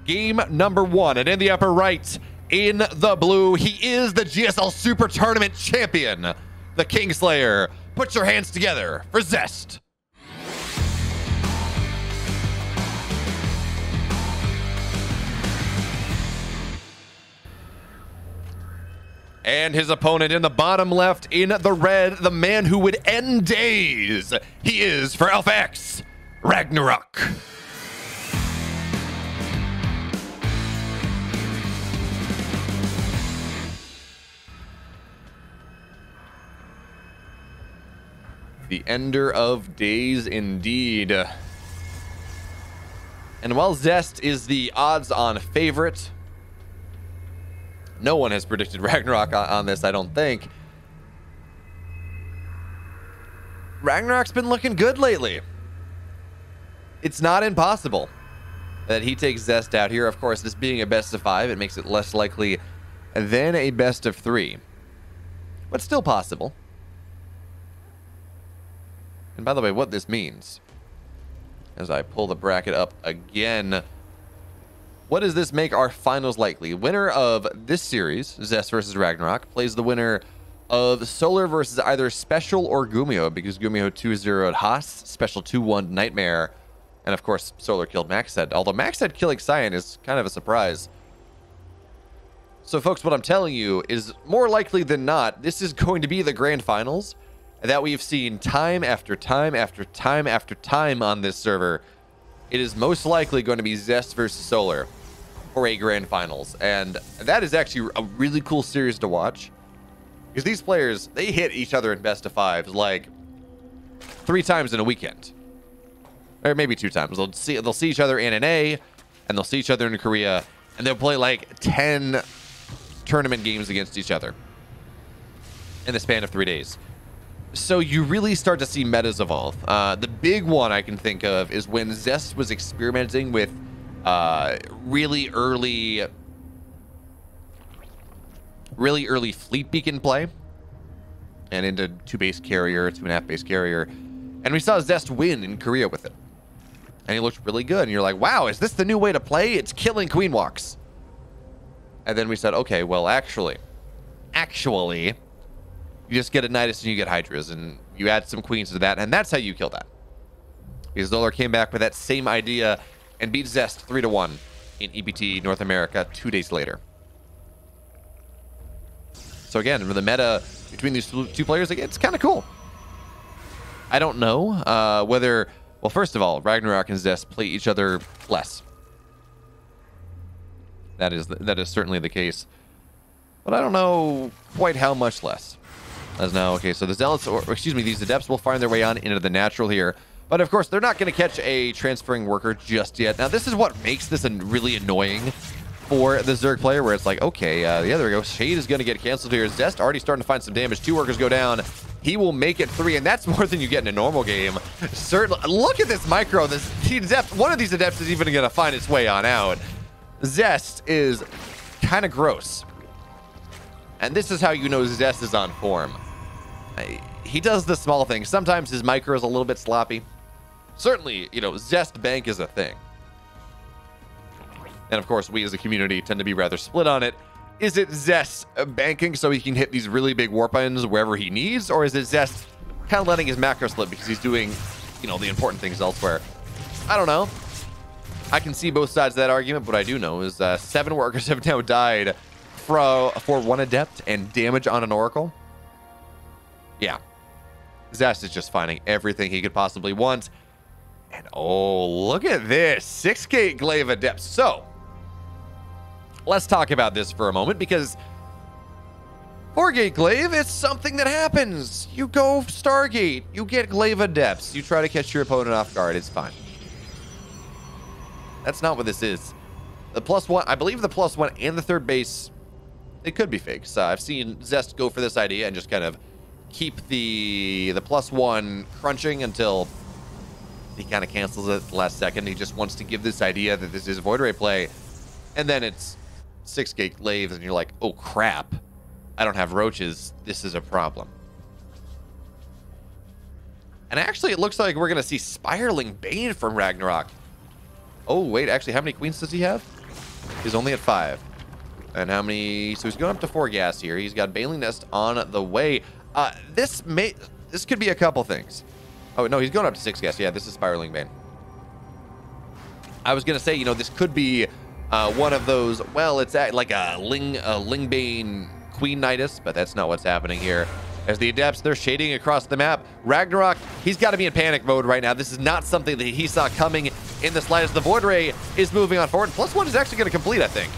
game number 1. And in the upper right, in the blue, he is the GSL Super Tournament champion, the Kingslayer. Put your hands together for Zest. And his opponent in the bottom left, in the red, the man who would end days. He is, for Alpha X, RAGNAROK. The ender of days indeed. And while Zest is the odds-on favorite, no one has predicted RAGNAROK on this, I don't think. RAGNAROK's been looking good lately. It's not impossible that he takes Zest out here. Of course, this being a best of 5, it makes it less likely than a best of 3. But still possible. And by the way, what this means, as I pull the bracket up again, what does this make our finals likely? Winner of this series, Zest versus RAGNAROK, plays the winner of Solar versus either Special or Gumiho, because Gumiho 2-0 at Haas, Special 2-1 Nightmare, and of course, Solar killed Maxhead. Although Maxhead killing Cyan is kind of a surprise. So folks, what I'm telling you is more likely than not, this is going to be the grand finals that we've seen time after time after time after time on this server. It is most likely going to be Zest versus Solar for a grand finals, and that is actually a really cool series to watch, because these players, they hit each other in best of 5s like 3 times in a weekend, or maybe 2 times. They'll see each other in NA, and they'll see each other in Korea, and they'll play like 10 tournament games against each other in the span of 3 days. So you really start to see metas evolve. The big one I can think of is when Zest was experimenting with really early fleet beacon play and into 2-base carrier, 2.5 base carrier, and we saw Zest win in Korea with it, and he looked really good. And you're like, wow, is this the new way to play? It's killing queen walks. And then we said, okay, well, actually, you just get a Nidus and you get Hydras, and you add some queens to that, and that's how you kill that. Because Zolar came back with that same idea and beat Zest 3-1 in EPT North America 2 days later. So again, the meta between these 2 players, it's kind of cool. I don't know whether... Well, first of all, RAGNAROK and Zest play each other less. That is certainly the case. But I don't know quite how much less. As now, okay, so the Zealots, or excuse me, these Adepts will find their way on into the natural here. But of course, they're not going to catch a transferring worker just yet. Now, this is what makes this really annoying for the Zerg player, where it's like, okay, yeah, there we go. Shade is going to get canceled here. Zest already starting to find some damage. 2 workers go down. He will make it 3, and that's more than you get in a normal game. Certainly, look at this micro. One of these Adepts is even going to find its way on out. Zest is kind of gross. And this is how you know Zest is on form. He does the small things. Sometimes his micro is a little bit sloppy. Certainly, you know, Zest bank is a thing. And of course, we as a community tend to be rather split on it. Is it Zest banking so he can hit these really big warp ends wherever he needs? Or is it Zest kind of letting his macro slip because he's doing, you know, the important things elsewhere? I don't know. I can see both sides of that argument. What I do know is 7 workers have now died for 1 Adept and damage on an Oracle. Yeah. Zest is just finding everything he could possibly want. And oh, look at this. 6-gate Glaive Adepts. So, let's talk about this for a moment, because 4-gate Glaive, it's something that happens. You go Stargate, you get Glaive Adepts, you try to catch your opponent off guard, it's fine. That's not what this is. The +1, I believe the +1 and the 3rd base, it could be fake. So I've seen Zest go for this idea and just kind of keep the +1 crunching until he kind of cancels it at the last second. He just wants to give this idea that this is Void Ray play, and then it's 6-gate Glaives, and you're like, oh crap, I don't have roaches. This is a problem. And actually, it looks like we're gonna see Spiraling Bane from RAGNAROK. Oh wait, actually, how many queens does he have? He's only at 5. And how many? So he's going up to 4 gas here. He's got Baneling Nest on the way. This could be a couple things. Oh, no, he's going up to 6 gas. Yeah, this is Spiraling Bane. I was going to say, you know, this could be one of those, well, it's like a Lingbane Queen Nidus, but that's not what's happening here. As the Adepts, they're shading across the map. RAGNAROK, he's got to be in panic mode right now. This is not something that he saw coming in the slightest. The Void Ray is moving on forward. +1 is actually going to complete, I think,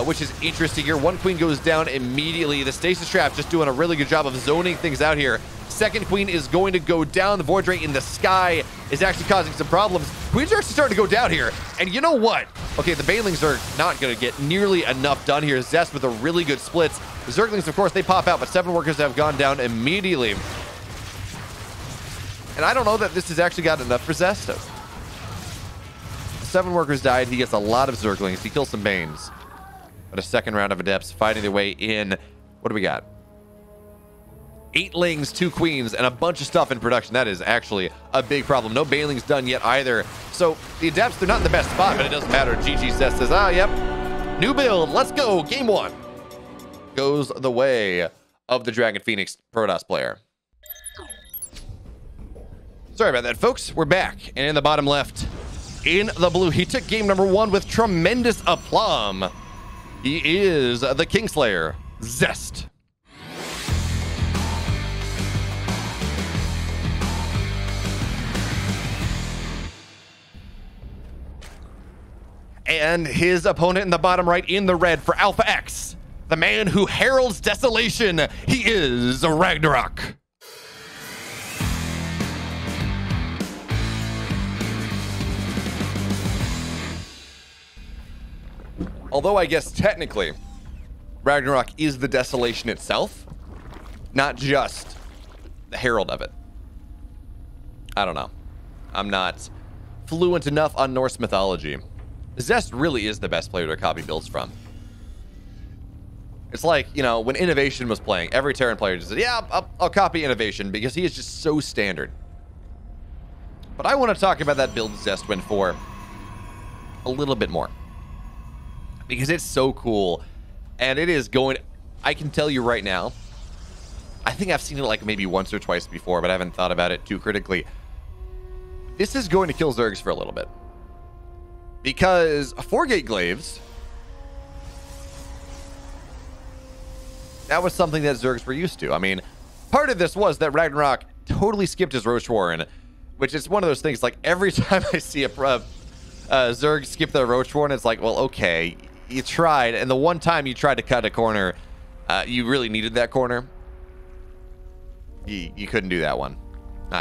which is interesting here. 1 Queen goes down immediately. The Stasis Trap just doing a really good job of zoning things out here. 2nd Queen is going to go down. The Void Ray in the sky is actually causing some problems. Queens are actually starting to go down here. And you know what? Okay, the Banelings are not going to get nearly enough done here. Zest with a really good splits. The Zerglings, of course, they pop out, but 7 workers have gone down immediately. And I don't know that this has actually got enough for Zest. 7 workers died. He gets a lot of Zerglings. He kills some Banes. But a 2nd round of Adepts fighting their way in. What do we got? 8 Lings, 2 Queens, and a bunch of stuff in production. That is actually a big problem. No Banelings done yet either. So the Adepts, they're not in the best spot, but it doesn't matter. GG Zest says, yep. New build. Let's go. Game 1 goes the way of the Dragon Phoenix Protoss player. Sorry about that, folks. We're back. And in the bottom left, in the blue, he took game number 1 with tremendous aplomb. He is the Kingslayer, Zest. And his opponent in the bottom right in the red for Alpha X, the man who heralds desolation, he is RAGNAROK. Although I guess technically, RAGNAROK is the desolation itself, not just the herald of it. I don't know. I'm not fluent enough on Norse mythology. Zest really is the best player to copy builds from. It's like, you know, when Innovation was playing, every Terran player just said, yeah, I'll copy Innovation because he is just so standard. But I want to talk about that build Zest went for a little bit more. Because it's so cool. And it is going... I can tell you right now, I think I've seen it like maybe once or twice before, but I haven't thought about it too critically. This is going to kill Zergs for a little bit. Because 4-gate glaives, that was something that Zergs were used to. I mean, part of this was that RAGNAROK totally skipped his Roach Warren, which is one of those things, like every time I see a Zerg skip the Roach Warren, it's like, well, okay, you tried, and the one time you tried to cut a corner, you really needed that corner. You couldn't do that one.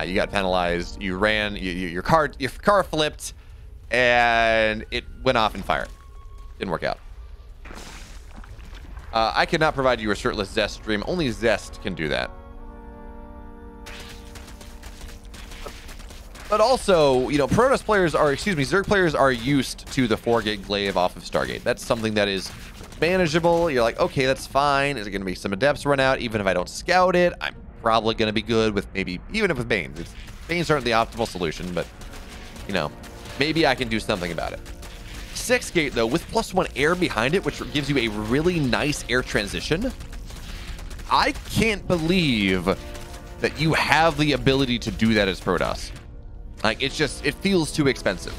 You got penalized, you ran, your car flipped, and it went off in fire. Didn't work out. I cannot provide you a shirtless Zest stream. Only Zest can do that. But also, you know, Protoss players are, Zerg players are used to the 4-gate glaive off of Stargate. That's something that is manageable. You're like, okay, that's fine. Is it going to be some Adepts run out? Even if I don't scout it, I'm probably going to be good with maybe, even if with Banes. Banes aren't the optimal solution, but, you know, maybe I can do something about it. 6-gate, though, with +1 air behind it, which gives you a really nice air transition. I can't believe that you have the ability to do that as Protoss. Like, it's just, it feels too expensive.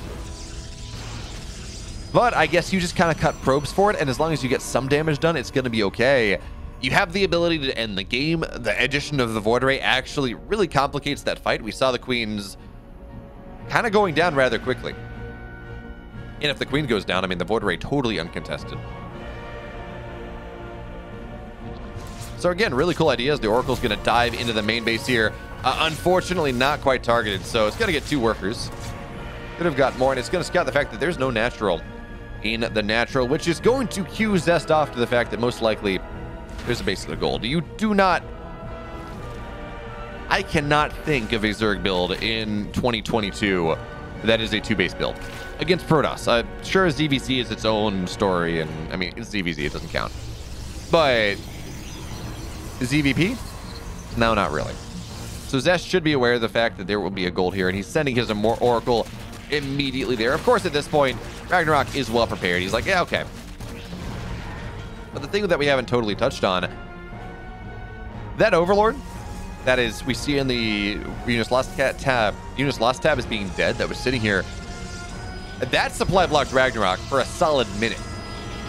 But I guess you just kind of cut probes for it, and as long as you get some damage done, it's going to be okay. You have the ability to end the game. The addition of the Void Ray actually really complicates that fight. We saw the Queens kind of going down rather quickly. And if the Queen goes down, I mean, the Void Ray totally uncontested. So again, really cool ideas. The Oracle's going to dive into the main base here. Unfortunately, not quite targeted, so it's going to get 2 workers. Could have got more, and it's going to scout the fact that there's no natural in the natural, which is going to cue Zest off to the fact that most likely there's a base of the gold. You do not... I cannot think of a Zerg build in 2022 that is a 2-base build against Protoss. Sure, ZVZ is its own story, and I mean, it's ZVZ, it doesn't count. But ZVP? No, not really. So Zest should be aware of the fact that there will be a gold here, and he's sending his Oracle immediately there. Of course, at this point, RAGNAROK is well prepared. He's like, yeah, okay. But the thing that we haven't totally touched on, that Overlord, that is, we see in the Unus Lost tab, Unus Lost tab is being dead, that was sitting here. That supply blocked Ragnarok for a solid minute.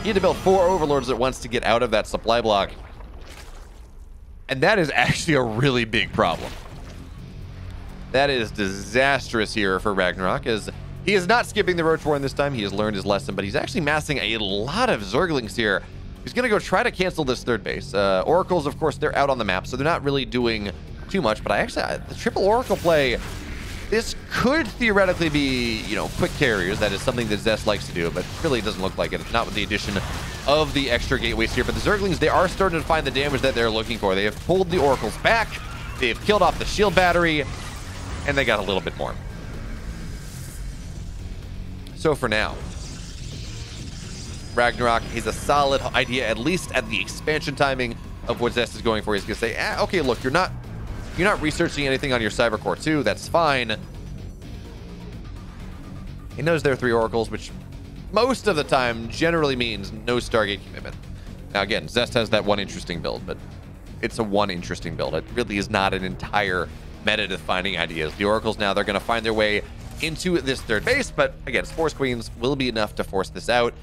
He had to build 4 Overlords at once to get out of that supply block. And that is actually a really big problem. That is disastrous here for Ragnarok, as he is not skipping the Roach Warren this time. He has learned his lesson, but he's actually massing a lot of Zerglings here. He's going to go try to cancel this third base. Oracles, of course, they're out on the map, so they're not really doing too much. But the triple Oracle play, this could theoretically be, you know, quick carriers. That is something that Zest likes to do, but really doesn't look like it. It's not with the addition of the extra gateways here. But the Zerglings, they are starting to find the damage that they're looking for. They have pulled the Oracles back. They've killed off the shield battery, and they got a little bit more. So for now, Ragnarok is a solid idea, at least at the expansion timing of what Zest is going for. He's going to say, okay, look, you're not researching anything on your Cyber Core 2. That's fine. He knows there are 3 Oracles, which most of the time generally means no Stargate commitment. Now, again, Zest has that one interesting build, but it's a one interesting build. It really is not an entire meta-defining ideas. The Oracles now, they're going to find their way into this third base, but again, Force Queens will be enough to force this out.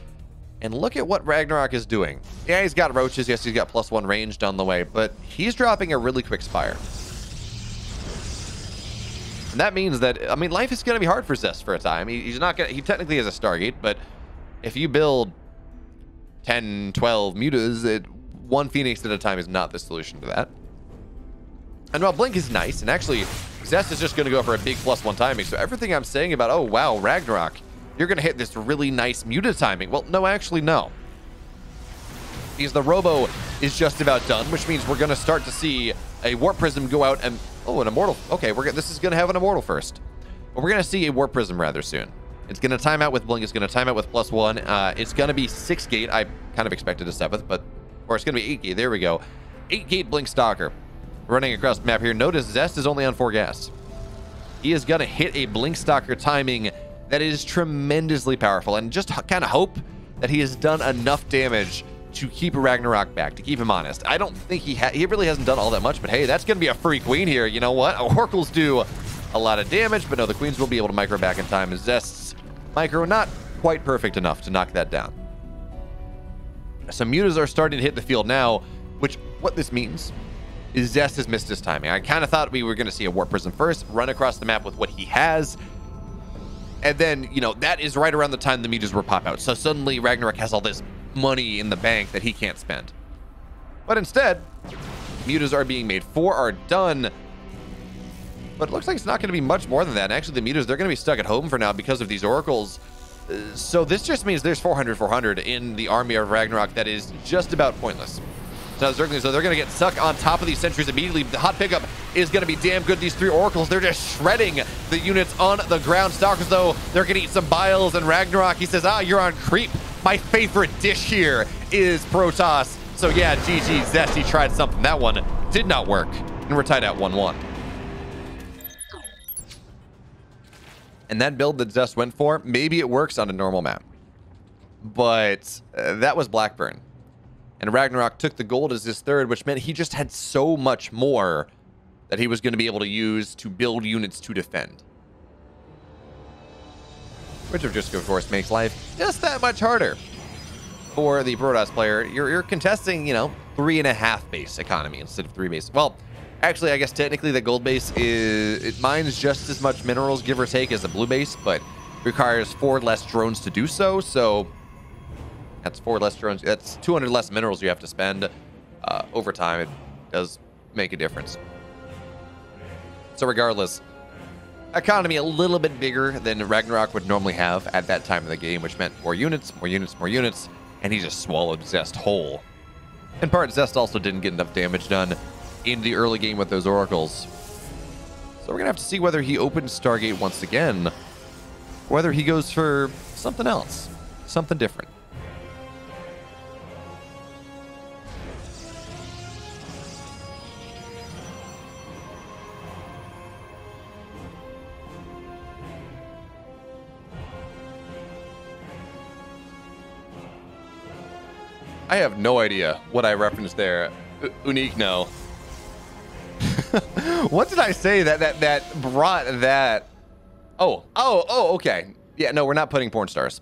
And look at what Ragnarok is doing. Yeah, he's got roaches. Yes, he's got +1 ranged on the way, but he's dropping a really quick Spire. And that means that, I mean, life is going to be hard for Zest for a time. He's not going to, he technically has a Stargate, but if you build 10, 12 mutas, 1 Phoenix at a time is not the solution to that. And while Blink is nice, and actually, Zest is just going to go for a big +1 timing. So everything I'm saying about, oh, wow, Ragnarok, you're going to hit this really nice muta timing. Well, no, actually, no. Because the Robo is just about done, which means we're going to start to see a Warp Prism go out and... Oh, an Immortal. Okay, this is going to have an Immortal first. But we're going to see a Warp Prism rather soon. It's going to time out with Blink. It's going to time out with +1. It's going to be 6 gate. I kind of expected a 7th, but... Or it's going to be 8 gate. There we go. 8 gate Blink Stalker. Running across the map here. Notice Zest is only on 4 gas. He is going to hit a Blink Stalker timing that is tremendously powerful, and just kind of hope that he has done enough damage to keep Ragnarok back, to keep him honest. I don't think he really hasn't done all that much, but hey, that's going to be a free queen here. You know what? Oracles do a lot of damage, but no, the queens will be able to micro back in time. Zest's micro not quite perfect enough to knock that down. Some mutas are starting to hit the field now, which what this means is Zest has missed his timing. I kind of thought we were going to see a Warp Prism first, run across the map with what he has, and then, you know, that is right around the time the mutas will pop out. So suddenly Ragnarok has all this money in the bank that he can't spend. But instead, mutas are being made. 4 are done. But it looks like it's not going to be much more than that. And actually, the mutas, they're going to be stuck at home for now because of these Oracles. So this just means there's 400 in the army of Ragnarok that is just about pointless. So they're going to get stuck on top of these sentries immediately. The hot pickup is going to be damn good. These 3 Oracles, they're just shredding the units on the ground. Stalkers, though, they're going to eat some biles. And Ragnarok, he says, you're on creep. My favorite dish here is Protoss. So yeah, GG, Zest, he tried something. That one did not work. And we're tied at 1-1. And that build that Zest went for, maybe it works on a normal map. But that was Blackburn. And Ragnarok took the gold as his third, which meant he just had so much more that he was going to be able to use to build units to defend. Which, of just, of course, makes life just that much harder for the Protoss player. You're contesting, you know, 3.5 base economy instead of 3 base. Well, actually, I guess technically the gold base it mines just as much minerals, give or take, as the blue base, but requires 4 less drones to do so. So that's 4 less drones. That's 200 less minerals you have to spend over time. It does make a difference. So regardless, economy a little bit bigger than Ragnarok would normally have at that time of the game, which meant more units, and he just swallowed Zest whole. In part, Zest also didn't get enough damage done in the early game with those Oracles. So we're going to have to see whether he opens Stargate once again, or whether he goes for something else, something different. I have no idea what I referenced there. Unique, no. What did I say that brought that? Oh, okay. Yeah, no, we're not putting porn stars.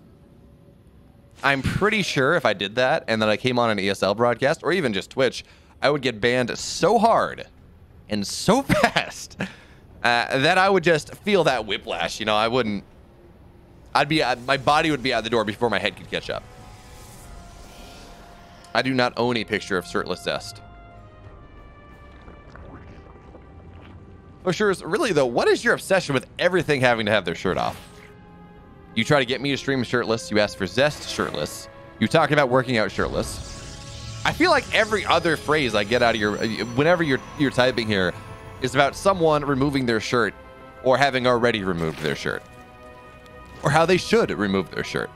I'm pretty sure if I did that and then I came on an ESL broadcast or even just Twitch, I would get banned so hard and so fast that I would just feel that whiplash. You know, I wouldn't. My body would be out the door before my head could catch up. I do not own a picture of shirtless Zest. Oh, sure. Really, though, what is your obsession with everything having to have their shirt off? You try to get me to stream shirtless. You ask for Zest shirtless. You talk about working out shirtless. I feel like every other phrase I get out of your, whenever you're typing here, is about someone removing their shirt or having already removed their shirt, or how they should remove their shirt.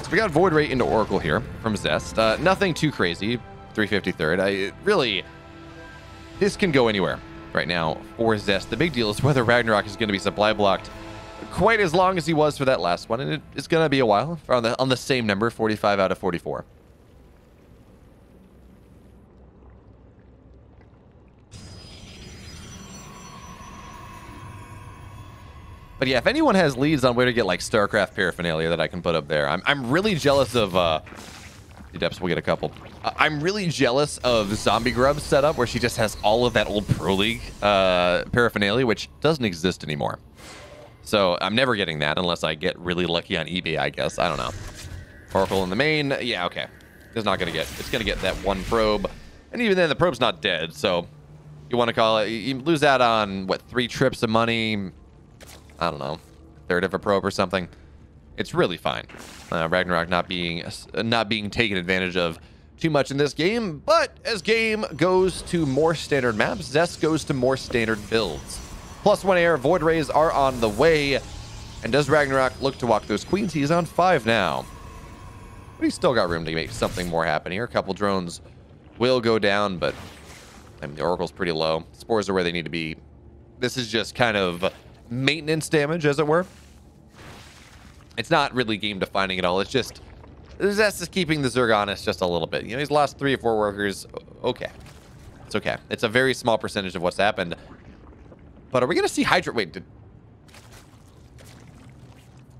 So we got Void Ray into Oracle here from Zest. Nothing too crazy. 353rd. This can go anywhere right now for Zest. The big deal is whether RAGNAROK is going to be supply blocked quite as long as he was for that last one, and it's going to be a while on the same number, 45 out of 44. But yeah, if anyone has leads on where to get like StarCraft paraphernalia that I can put up there, I'm really jealous of. Depths will get a couple. I'm really jealous of Zombie Grub's setup where she just has all of that old Pro League paraphernalia, which doesn't exist anymore. So I'm never getting that unless I get really lucky on eBay, I guess. I don't know. Oracle in the main. Yeah, okay. It's not gonna get. It's gonna get that one probe, and even then the probe's not dead. So you want to call it? You lose out on what, 3 trips of money? I don't know, third of a probe or something. It's really fine. RAGNAROK not being taken advantage of too much in this game, but as game goes to more standard maps, Zest goes to more standard builds. +1 air, Void Rays are on the way, and does RAGNAROK look to walk those queens? He's on 5 now, but he's still got room to make something more happen here. A couple drones will go down, but I mean, the Oracle's pretty low. Spores are where they need to be. This is just kind of maintenance damage, as it were. It's not really game defining at all. It's just Zest is keeping the Zerg honest just a little bit. You know, he's lost 3 or 4 workers. Okay, it's okay. It's a very small percentage of what's happened. But are we gonna see Hydra? Wait,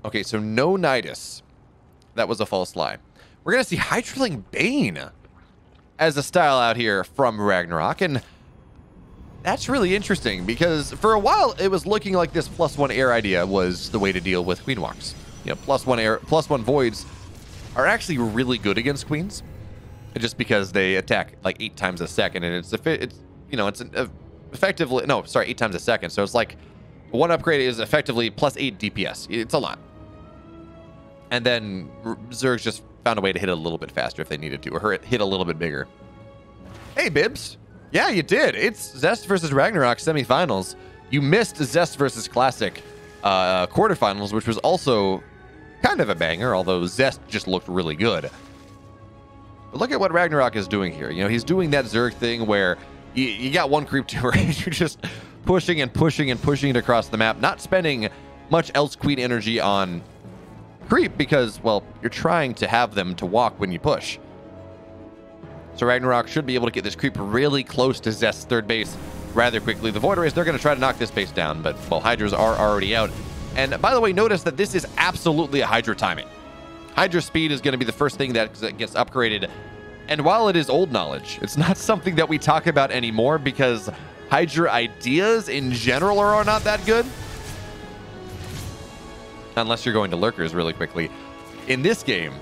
okay, so no Nidus. That was a false lie. We're gonna see Hydraling Bane as a style out here from RAGNAROK, and that's really interesting because for a while it was looking like this +1 air idea was the way to deal with queen walks. You know, +1 air, +1 voids are actually really good against queens, just because they attack like 8 times a second, and it's effectively, no, sorry, 8 times a second. So it's like one upgrade is effectively +8 DPS. It's a lot. And then Zergs just found a way to hit it a little bit faster if they needed to, or hit a little bit bigger. Hey, Bibs. Yeah, you did. It's Zest versus RAGNAROK semifinals. You missed Zest versus Classic quarterfinals, which was also kind of a banger, although Zest just looked really good. But look at what RAGNAROK is doing here. You know, he's doing that Zerg thing where you got one creep tower and you're just pushing and pushing and pushing it across the map, not spending much else queen energy on creep because, well, you're trying to have them to walk when you push. So RAGNAROK should be able to get this creep really close to Zest's third base rather quickly. The Void Rays, they're going to try to knock this base down, but, well, Hydras are already out. And, by the way, notice that this is absolutely a Hydra timing. Hydra speed is going to be the first thing that gets upgraded. And while it is old knowledge, it's not something that we talk about anymore because Hydra ideas in general are not that good. Unless you're going to lurkers really quickly. In this game,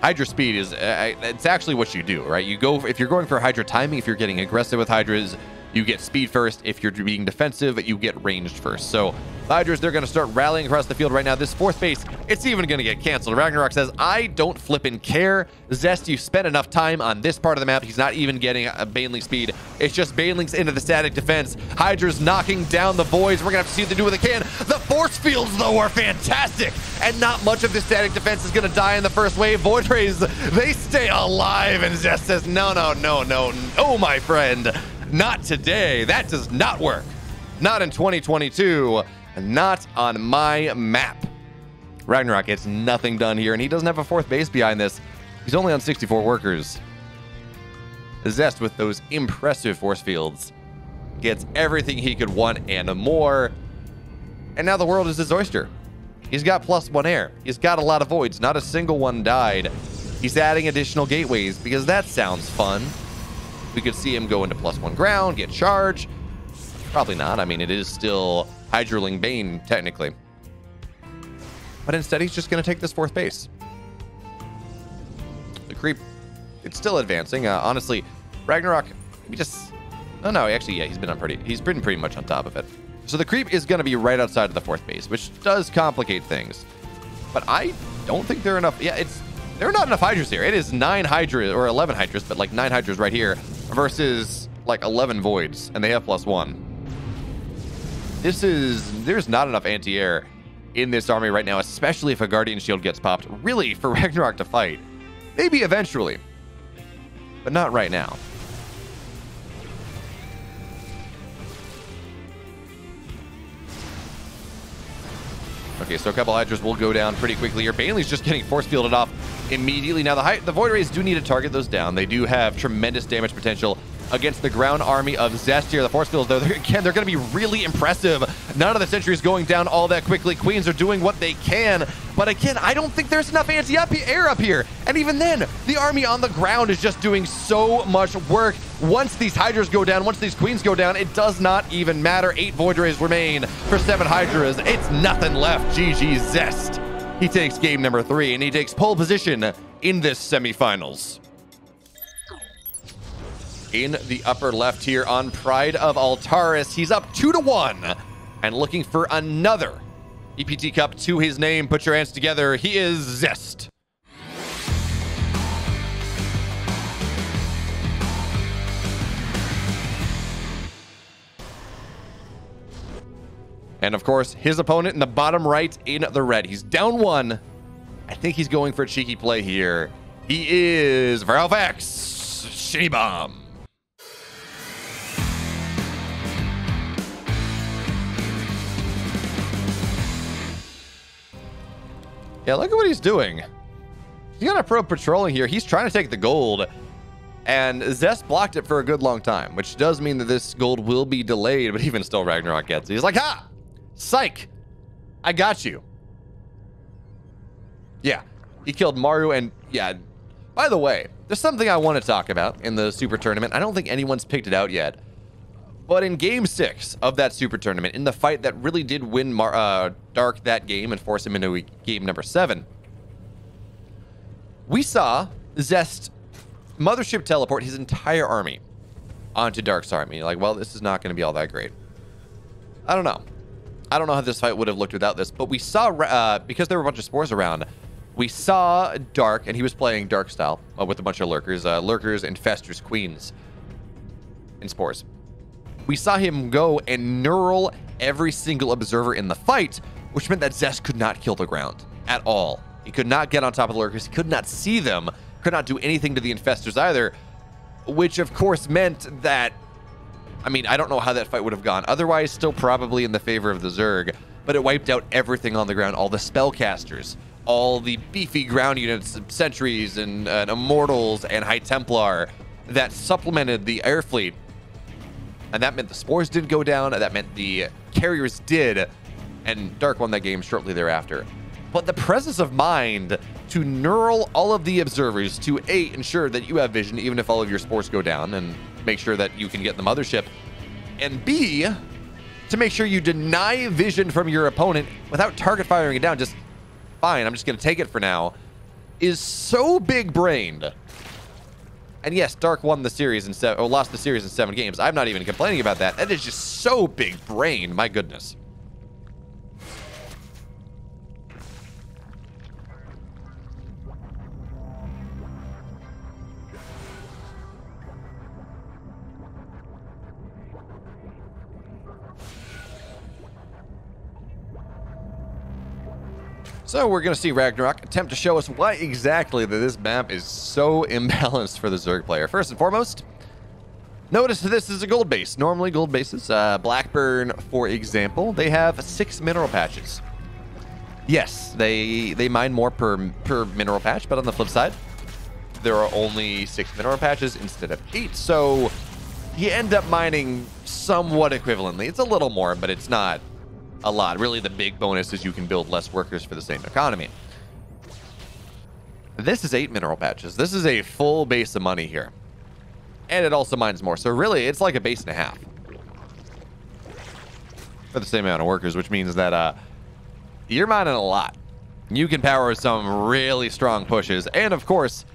Hydra speed is, it's actually what you do, right? You go, if you're going for Hydra timing, if you're getting aggressive with Hydras, you get speed first. If you're being defensive, you get ranged first. So the Hydras, they're going to start rallying across the field right now. This 4th base, it's even going to get canceled. RAGNAROK says, I don't flippin' care. Zest, you spent enough time on this part of the map. He's not even getting a Baneling speed. It's just Banelings into the static defense. Hydra's knocking down the voids. We're going to have to see what they do with the can. The force fields, though, are fantastic. And not much of the static defense is going to die in the first wave. Void Rays, they stay alive. And Zest says, no, no, no, no, no, my friend. Not today. That does not work. Not in 2022. Not on my map. RAGNAROK gets nothing done here, and he doesn't have a fourth base behind this. He's only on 64 workers. Zest, with those impressive force fields, gets everything he could want and more. And now the world is his oyster. He's got +1 air. He's got a lot of voids. Not a single one died. He's adding additional gateways because that sounds fun. We could see him go into +1 ground, get charged. Probably not. I mean, it is still Hydraling Bane, technically. But instead, he's just going to take this fourth base. The creep, it's still advancing. Honestly, RAGNAROK, we just... Oh, no, actually, yeah, he's been pretty much on top of it. So the creep is going to be right outside of the fourth base, which does complicate things. But I don't think there are enough... Yeah, there are not enough Hydras here. It is 9 Hydras, or 11 Hydras, but like 9 Hydras right here versus like 11 Voids, and they have +1. There's not enough anti-air in this army right now, especially if a Guardian Shield gets popped, really, for RAGNAROK to fight. Maybe eventually, but not right now. Okay, so a couple Hydras will go down pretty quickly here. Bailey's just getting force fielded off immediately. Now, the Void Rays do need to target those down. They do have tremendous damage potential against the ground army of Zest here. The force fields, though, they're going to be really impressive. None of the sentries going down all that quickly. Queens are doing what they can. But again, I don't think there's enough anti-air up here. And even then, the army on the ground is just doing so much work. Once these Hydras go down, once these Queens go down, it does not even matter. 8 Void Rays remain for 7 Hydras. It's nothing left. GG Zest. He takes game number 3, and he takes pole position in this semifinals. In the upper left here on Pride of Altaris, he's up 2-1 and looking for another EPT Cup to his name. Put your hands together. He is Zest. And of course, his opponent in the bottom right in the red. He's down 1. I think he's going for a cheeky play here. He is Valvex Shitty Bomb. Yeah, look at what he's doing. He's got a pro patrolling here. He's trying to take the gold. And Zest blocked it for a good long time, which does mean that this gold will be delayed, but even still, RAGNAROK gets it. He's like, ha! Psych! I got you. Yeah, he killed Maru, and yeah. By the way, there's something I want to talk about in the Super Tournament. I don't think anyone's picked it out yet. But in Game 6 of that Super Tournament, in the fight that really did win Dark that game and force him into game number 7, we saw Zest Mothership teleport his entire army onto Dark's army. Like, well, this is not going to be all that great. I don't know. I don't know how this fight would have looked without this, but we saw, because there were a bunch of spores around, we saw Dark, and he was playing Dark style with a bunch of lurkers, infestors, queens, and spores. We saw him go and neural every single observer in the fight, which meant that Zest could not kill the ground at all. He could not get on top of the lurkers. He could not see them, could not do anything to the infestors either, which of course meant that, I mean, I don't know how that fight would have gone. Otherwise, still probably in the favor of the Zerg, but it wiped out everything on the ground, all the spellcasters, all the beefy ground units, sentries, and immortals, and High Templar that supplemented the air fleet. And that meant the spores didn't go down, and that meant the carriers did, and Dark won that game shortly thereafter. But the presence of mind to neural all of the observers to A, ensure that you have vision even if all of your spores go down, and make sure that you can get the mothership, and B, to make sure you deny vision from your opponent without target firing it down, just fine, I'm just going to take it for now, is so big-brained. And yes, Dark won the series or lost the series in 7 games. I'm not even complaining about that. That is just so big-brained. My goodness. So we're going to see RAGNAROK attempt to show us why exactly that this map is so imbalanced for the Zerg player. First and foremost, notice this is a gold base. Normally gold bases, Blackburn, for example, they have 6 mineral patches. Yes, they mine more per mineral patch, but on the flip side, there are only 6 mineral patches instead of 8, so you end up mining somewhat equivalently. It's a little more, but it's not a lot. Really, the big bonus is you can build less workers for the same economy. This is 8 mineral patches. This is a full base of money here. And it also mines more. So really, it's like a base and a half for the same amount of workers, which means that you're mining a lot. You can power some really strong pushes. And of course,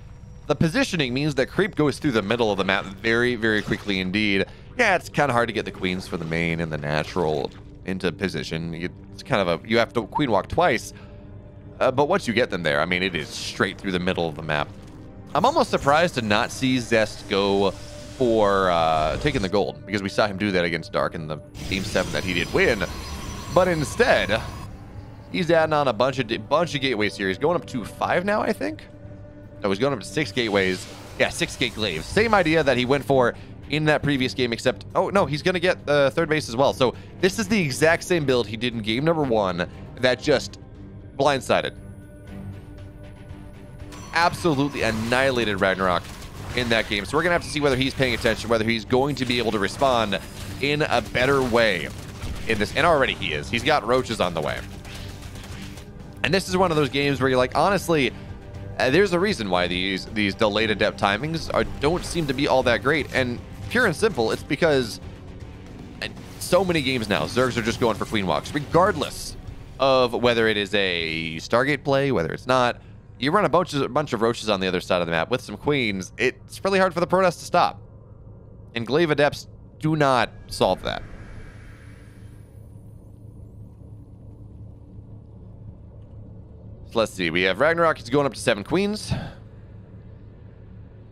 the positioning means that creep goes through the middle of the map very, very quickly indeed. Yeah, it's kind of hard to get the queens for the main and the natural into position. It's kind of you have to queen walk twice. But once you get them there, I mean, it is straight through the middle of the map. I'm almost surprised to not see Zest go for taking the gold, because we saw him do that against Dark in the Game 7 that he did win. But instead, he's adding on a bunch of gateway series, going up to 5 now, I think. No, he's going up to 6 gateways. Yeah, 6 gate glaives. Same idea that he went for in that previous game, except, oh no, he's going to get the third base as well. So this is the exact same build he did in game number 1 that just blindsided. Absolutely annihilated RAGNAROK in that game. So we're going to have to see whether he's paying attention, whether he's going to be able to respond in a better way in this. And already he is. He's got roaches on the way. And this is one of those games where you're like, honestly, there's a reason why these delayed adept timings don't seem to be all that great. And pure and simple, it's because so many games now, Zergs are just going for queen walks, regardless of whether it is a Stargate play, whether it's not. You run a bunch of roaches on the other side of the map with some queens, it's really hard for the Protoss to stop. And glaive adepts do not solve that. So let's see. We have RAGNAROK. He's going up to 7 queens. And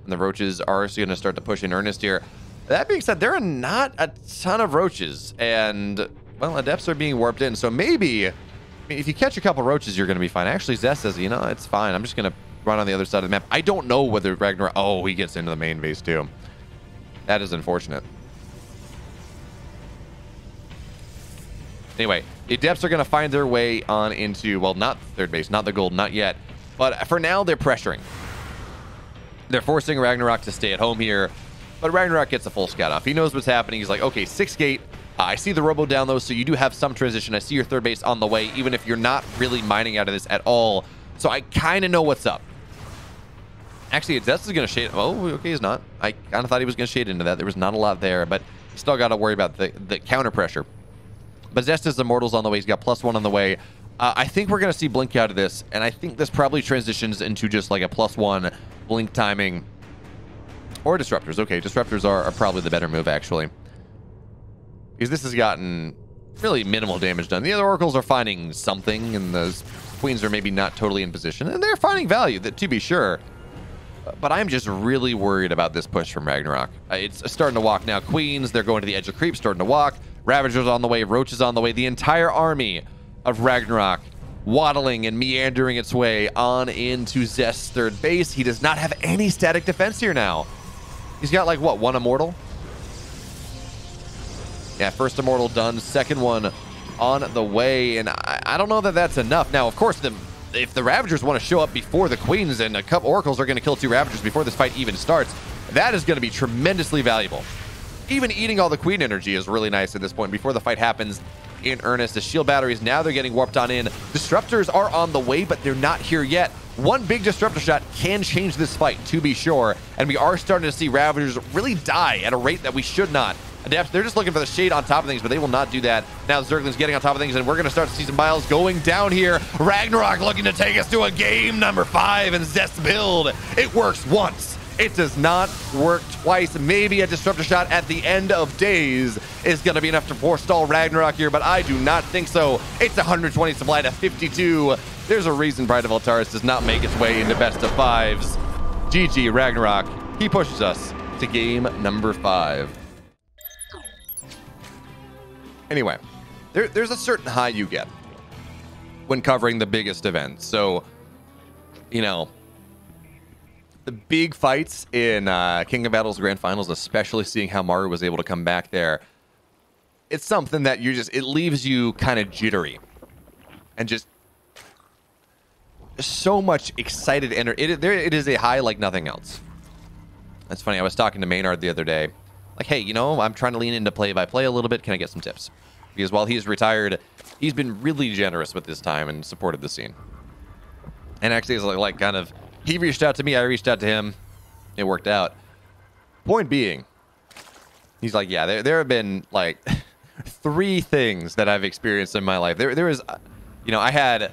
the roaches are going to start to push in earnest here. That being said, there are not a ton of roaches. And, well, adepts are being warped in. So maybe, I mean, if you catch a couple roaches, you're going to be fine. Actually, Zest says, you know, it's fine. I'm just going to run on the other side of the map. I don't know whether RAGNAROK... Oh, he gets into the main base, too. That is unfortunate. Anyway, the adepts are going to find their way on into, well, not third base, not the gold, not yet. But for now, they're pressuring. They're forcing RAGNAROK to stay at home here. But RAGNAROK gets a full scout off. He knows what's happening. He's like, okay, 6 gate. I see the robo down, though, so you do have some transition. I see your third base on the way, even if you're not really mining out of this at all. So I kind of know what's up. Actually, Zest is going to shade... Oh, okay, he's not. I kind of thought he was going to shade into that. There was not a lot there, but still got to worry about the counter pressure. But Zest is Immortals on the way. He's got +1 on the way. I think we're going to see Blink out of this, and I think this probably transitions into just like a +1 Blink timing. Or Disruptors. Okay, Disruptors are probably the better move, actually. Because this has gotten really minimal damage done. The other Oracles are finding something, and those Queens are maybe not totally in position. And they're finding value, to be sure. But I'm just really worried about this push from RAGNAROK. It's starting to walk now. Queens, they're going to the edge of creep, starting to walk. Ravagers on the way, Roaches on the way. The entire army of RAGNAROK waddling and meandering its way on into Zest's third base. He does not have any static defense here now. He's got like, what, 1 Immortal? Yeah, first Immortal done, second one on the way, and I don't know that that's enough. Now, of course, if the Ravagers want to show up before the Queens and a couple Oracles are going to kill 2 Ravagers before this fight even starts, that is going to be tremendously valuable. Even eating all the Queen energy is really nice at this point before the fight happens in earnest. The shield batteries, now they're getting warped on in. Disruptors are on the way, but they're not here yet. One big Disruptor shot can change this fight, to be sure, and we are starting to see Ravagers really die at a rate that we should not. Adepts, they're just looking for the shade on top of things, but they will not do that. Now Zergling's getting on top of things, and we're going to start to see some miles going down here. RAGNAROK looking to take us to a game number 5 in Zest build. It works once. It does not work twice. Maybe a Disruptor shot at the end of days is going to be enough to forestall RAGNAROK here, but I do not think so. It's 120 supply to 52. There's a reason Pride of Altaris does not make its way into best of 5s. GG, RAGNAROK. He pushes us to game number 5. Anyway, there's a certain high you get when covering the biggest events. So, you know, the big fights in King of Battles Grand Finals, especially seeing how Maru was able to come back there, it's something that it leaves you kind of jittery and just so much excited energy. It is a high like nothing else. That's funny. I was talking to Maynard the other day. Like, hey, you know, I'm trying to lean into play-by-play a little bit. Can I get some tips? Because while he's retired, he's been really generous with his time and supported the scene. And actually, it's like kind of, he reached out to me, I reached out to him. It worked out. Point being, he's like, yeah, there have been like 3 things that I've experienced in my life. There was, you know, I had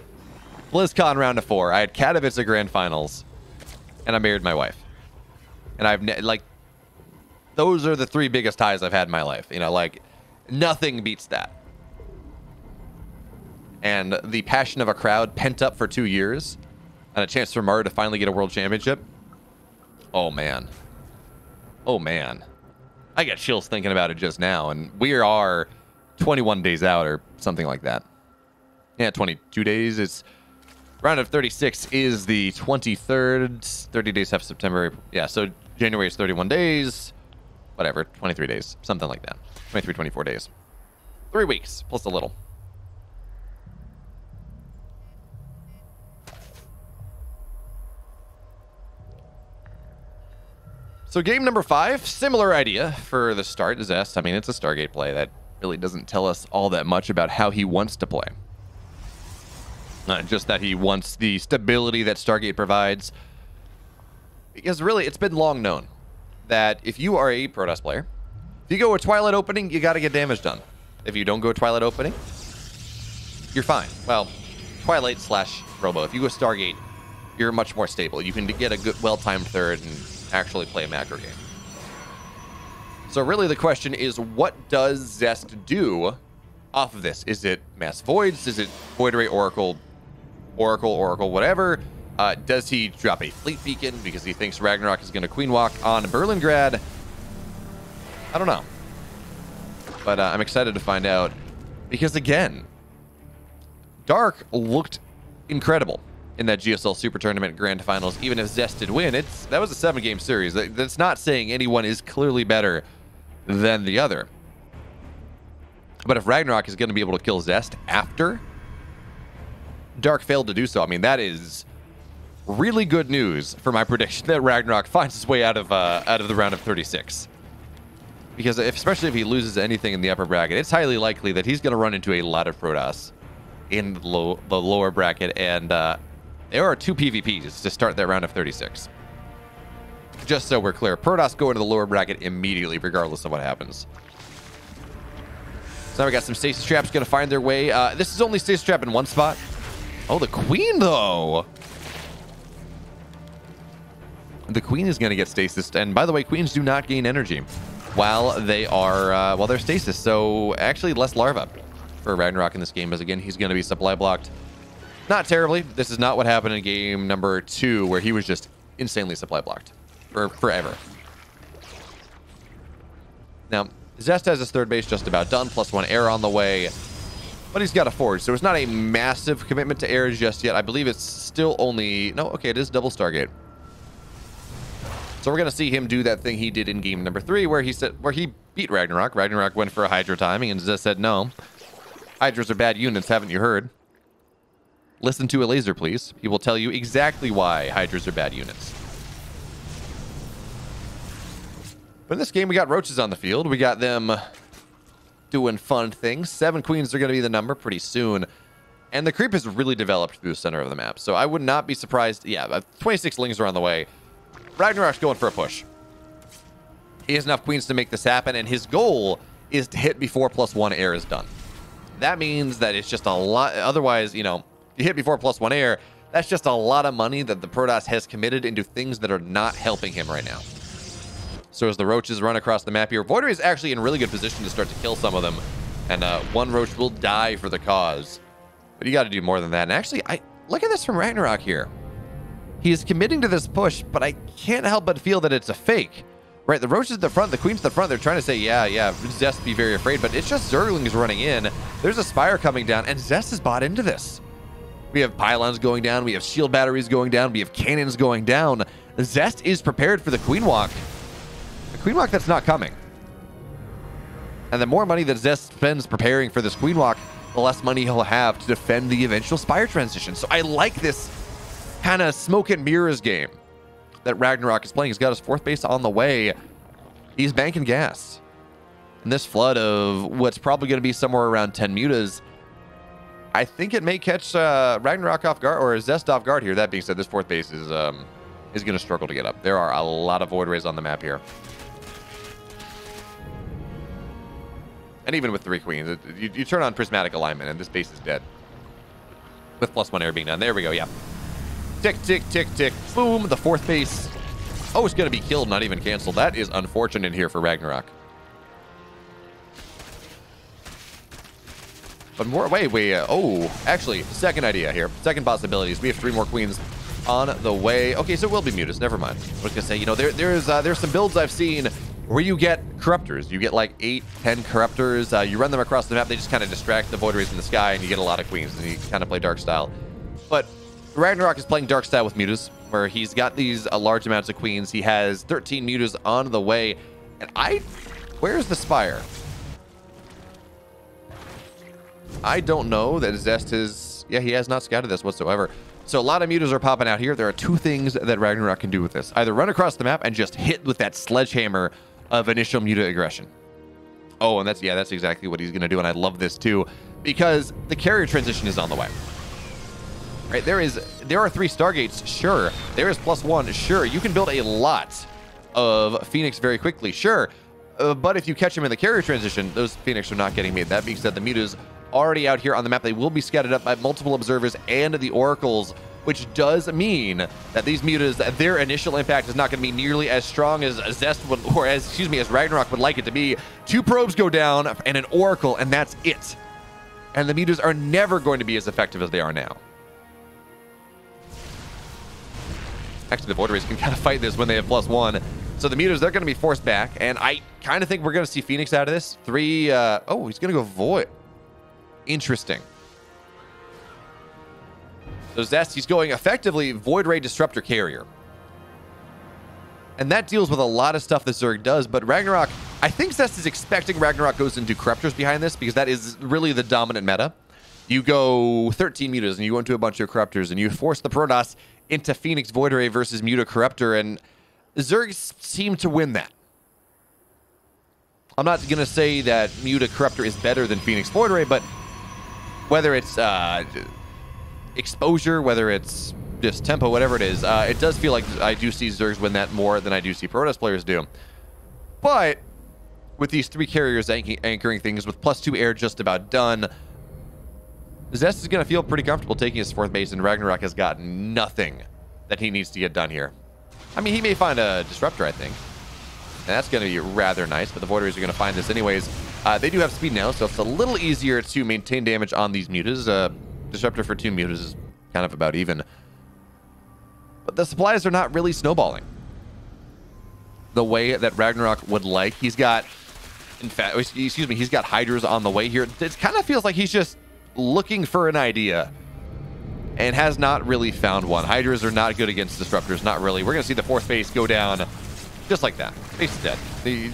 BlizzCon round of 4, I had Katowice Grand Finals, and I married my wife. And I've like, those are the 3 biggest highs I've had in my life. You know, like nothing beats that. And the passion of a crowd pent up for 2 years, and a chance for Mario to finally get a world championship. Oh man. Oh man. I got chills thinking about it just now, and we are 21 days out or something like that. Yeah, 22 days. It's round of 36 is the 23rd. 30 days have September. Yeah, so January is 31 days. Whatever, 23 days. Something like that. 23, 24 days. 3 weeks, plus a little. So game number 5, similar idea for the start. Zest, I mean, it's a Stargate play that really doesn't tell us all that much about how he wants to play. Just that he wants the stability that Stargate provides. Because really, it's been long known that if you are a Protoss player, if you go with Twilight opening, you got to get damage done. If you don't go Twilight opening, you're fine. Well, Twilight / Robo. If you go Stargate, you're much more stable. You can get a good, well-timed third and actually play a macro game. So really the question is, what does Zest do off of this? Is it Mass Voids? Is it Void Ray Oracle, whatever? Does he drop a Fleet Beacon because he thinks Ragnarok is going to Queen Walk on Berlingrad? I don't know. But I'm excited to find out. Because again, Dark looked incredible in that GSL Super Tournament Grand Finals. Even if Zest did win, that was a 7-game series. That's not saying anyone is clearly better than the other. But if Ragnarok is going to be able to kill Zest after Dark failed to do so, I mean, that is really good news for my prediction that Ragnarok finds his way out of the round of 36. Because especially if he loses anything in the upper bracket, it's highly likely that he's going to run into a lot of Protoss in the lower bracket, and there are 2 PvPs to start that round of 36. Just so we're clear, Protoss go into the lower bracket immediately, regardless of what happens. So now we got some stasis traps going to find their way. This is only stasis trap in one spot. Oh, the Queen, though. The Queen is going to get stasis. And by the way, Queens do not gain energy while they're stasis. So actually less larva for Ragnarok in this game, as again, he's going to be supply blocked. Not terribly. This is not what happened in game number 2, where he was just insanely supply blocked for forever. Now, Zest has his third base just about done, +1 air on the way, but he's got a forge, so it's not a massive commitment to air just yet. I believe it's still only... No, okay, it is double Stargate. So we're going to see him do that thing he did in game number 3, where he beat Ragnarok. Ragnarok went for a Hydra timing, and Zest said, no. Hydras are bad units, haven't you heard? Listen to a laser, please. He will tell you exactly why Hydras are bad units. But in this game, we got roaches on the field. We got them doing fun things. 7 queens are going to be the number pretty soon. And the creep has really developed through the center of the map. So I would not be surprised. Yeah, 26 lings are on the way. Ragnarok's going for a push. He has enough queens to make this happen, and his goal is to hit before +1 air is done. That means that it's just a lot. Otherwise, you know, you hit before +1 air, that's just a lot of money that the Protoss has committed into things that are not helping him right now. So as the roaches run across the map here, Void Ray is actually in really good position to start to kill some of them. And one roach will die for the cause. But you got to do more than that. And actually, look at this from Ragnarok here. He is committing to this push, but I can't help but feel that it's a fake. Right, the roaches at the front, the queens at the front, they're trying to say, yeah, Zest be very afraid, but it's just Zerglings running in. There's a Spire coming down, and Zest is bought into this. We have pylons going down, we have shield batteries going down, we have cannons going down. Zest is prepared for the Queen Walk. A Queen Walk that's not coming. And the more money that Zest spends preparing for this Queen Walk, the less money he'll have to defend the eventual Spire transition. So I like this kind of smoke and mirrors game that RAGNAROK is playing. He's got his 4th base on the way. He's banking gas. And this flood of what's probably going to be somewhere around 10 mutas, I think it may catch RAGNAROK off guard, or Zest off guard here. That being said, this 4th base is going to struggle to get up. There are a lot of Void Rays on the map here. And even with 3 queens, you turn on prismatic alignment, and this base is dead. With +1 air being done. There we go, yeah. Tick, tick, tick, tick. Boom, the 4th base. Oh, it's going to be killed, not even canceled. That is unfortunate here for RAGNAROK. But more, wait. Oh, actually, second idea here. Second possibilities. We have 3 more queens on the way. Okay, so it will be mutas. Never mind. I was going to say, you know, there's some builds I've seen where you get corruptors. You get like 8, 10 corruptors. You run them across the map. They just kind of distract the Void Rays in the sky, and you get a lot of queens, and you kind of play dark style. But RAGNAROK is playing dark style with mutas, where he's got these large amounts of queens. He has 13 mutas on the way. And where's the Spire? I don't know that Zest is... Yeah, he has not scouted this whatsoever. So a lot of mutas are popping out here. There are 2 things that RAGNAROK can do with this. Either run across the map and just hit with that sledgehammer of initial muta aggression. Oh, and that's exactly what he's going to do. And I love this too, because the carrier transition is on the way. Right, there are 3 Stargates, sure. There is +1, sure. You can build a lot of Phoenix very quickly, sure. But if you catch them in the carrier transition, those Phoenix are not getting made. That being said, the mutas already out here on the map. They will be scattered up by multiple observers and the oracles, which does mean that these mutas, their initial impact is not going to be nearly as strong as Zest would, or as RAGNAROK would like it to be. 2 probes go down and an oracle, and that's it. And the mutas are never going to be as effective as they are now. Actually, the Void Rays can kind of fight this when they have +1. So the mutas, they're going to be forced back, and I kind of think we're going to see Phoenix out of this. 3, oh, he's going to go Void. Interesting. So Zest, he's going effectively Void Ray Disruptor Carrier. And that deals with a lot of stuff that Zerg does, but RAGNAROK, I think Zest is expecting RAGNAROK goes into Corruptors behind this, because that is really the dominant meta. You go 13 mutas, and you go into a bunch of Corruptors, and you force the Protoss into Phoenix Void Ray versus Muta Corruptor, and Zergs seem to win that. I'm not going to say that Muta Corruptor is better than Phoenix Void Ray, but whether it's exposure, whether it's just tempo, whatever it is, it does feel like I do see Zergs win that more than I do see Protoss players do. But with these 3 carriers anchoring things, with +2 air just about done, Zest is going to feel pretty comfortable taking his 4th base, and RAGNAROK has got nothing that he needs to get done here. I mean, he may find a Disruptor, I think. And that's going to be rather nice, but the Void Rays are going to find this anyways. They do have speed now, so it's a little easier to maintain damage on these mutas. Disruptor for 2 mutas is kind of about even. But the supplies are not really snowballing the way that RAGNAROK would like. He's got, in fact, excuse me, he's got Hydras on the way here. It kind of feels like he's just looking for an idea and has not really found one. Hydras are not good against Disruptors, not really. We're going to see the 4th base go down just like that. Base is dead.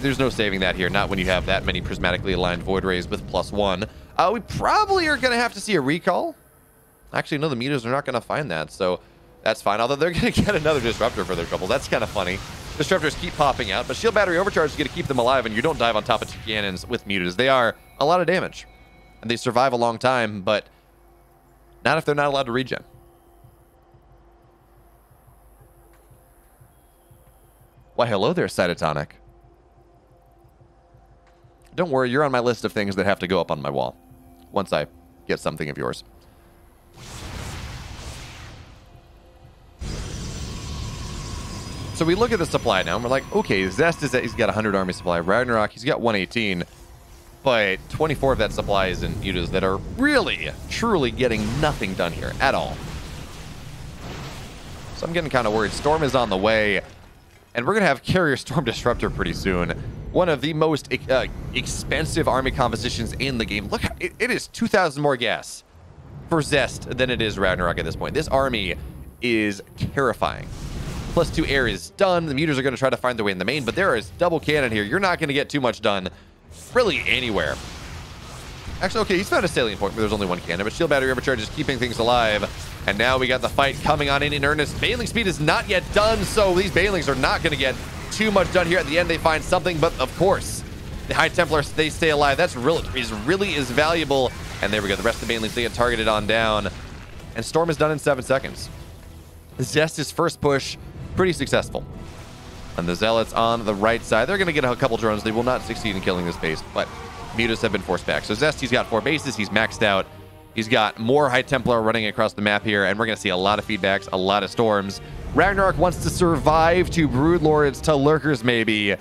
There's no saving that here, not when you have that many prismatically aligned Void Rays with +1. We probably are going to have to see a recall. Actually, no, the mutas are not going to find that, so that's fine. Although they're going to get another Disruptor for their trouble. That's kind of funny. Disruptors keep popping out, but Shield Battery Overcharge is going to keep them alive, and you don't dive on top of 2 cannons with mutas. They are a lot of damage, and they survive a long time, but not if they're not allowed to regen. Why, hello there, Cytotonic. Don't worry, you're on my list of things that have to go up on my wall once I get something of yours. So we look at the supply now, and we're like, okay, Zest is that he's got 100 army supply. RAGNAROK, he's got 118. But 24 of that supply is in mutas that are really, truly getting nothing done here at all. So I'm getting kind of worried. Storm is on the way, and we're going to have Carrier Storm Disruptor pretty soon. One of the most expensive army compositions in the game. Look, it is 2,000 more gas for Zest than it is RAGNAROK at this point. This army is terrifying. +2 air is done. The mutas are going to try to find their way in the main, but there is double cannon here. You're not going to get too much done really anywhere. Actually, okay, he's found a salient point, but there's only one cannon, but shield battery overcharge is keeping things alive. And now we got the fight coming on in earnest. Bailing speed is not yet done, so these Bailings are not going to get too much done here. At the end, they find something, but of course, the High Templars, they stay alive. That's really is valuable. And there we go. The rest of the Banelings, they get targeted on down. And Storm is done in 7 seconds. Zest's first push, pretty successful. And the Zealots on the right side, they're going to get a couple drones. They will not succeed in killing this base, but Mutas have been forced back. So Zest, he's got 4 bases. He's maxed out. He's got more High Templar running across the map here, and we're going to see a lot of feedbacks, a lot of storms. Ragnarok wants to survive to Broodlords, to Lurkers maybe.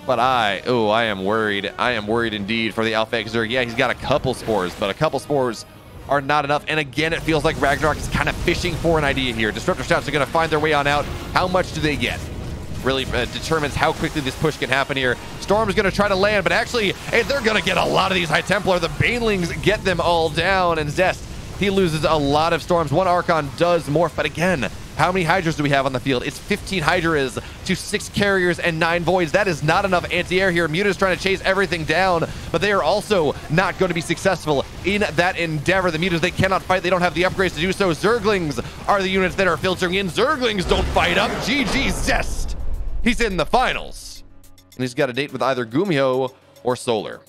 But I am worried. I am worried indeed for the Alpha Exerg. Yeah, he's got a couple spores, but a couple spores are not enough. And again, it feels like Ragnarok is kind of fishing for an idea here. Disruptor Shouts are going to find their way on out. How much do they get? Really determines how quickly this push can happen here. Storm's going to try to land, but actually, hey, they're going to get a lot of these High Templar. The Banelings get them all down, and Zest, he loses a lot of Storms. One Archon does morph, but again, how many Hydras do we have on the field? It's 15 Hydras to 6 Carriers and 9 Voids. That is not enough anti-air here. Muta's trying to chase everything down, but they are also not going to be successful in that endeavor. The Mutas, they cannot fight. They don't have the upgrades to do so. Zerglings are the units that are filtering in. Zerglings don't fight up. GG Zest. He's in the finals. And he's got a date with either Gumiho or Solar.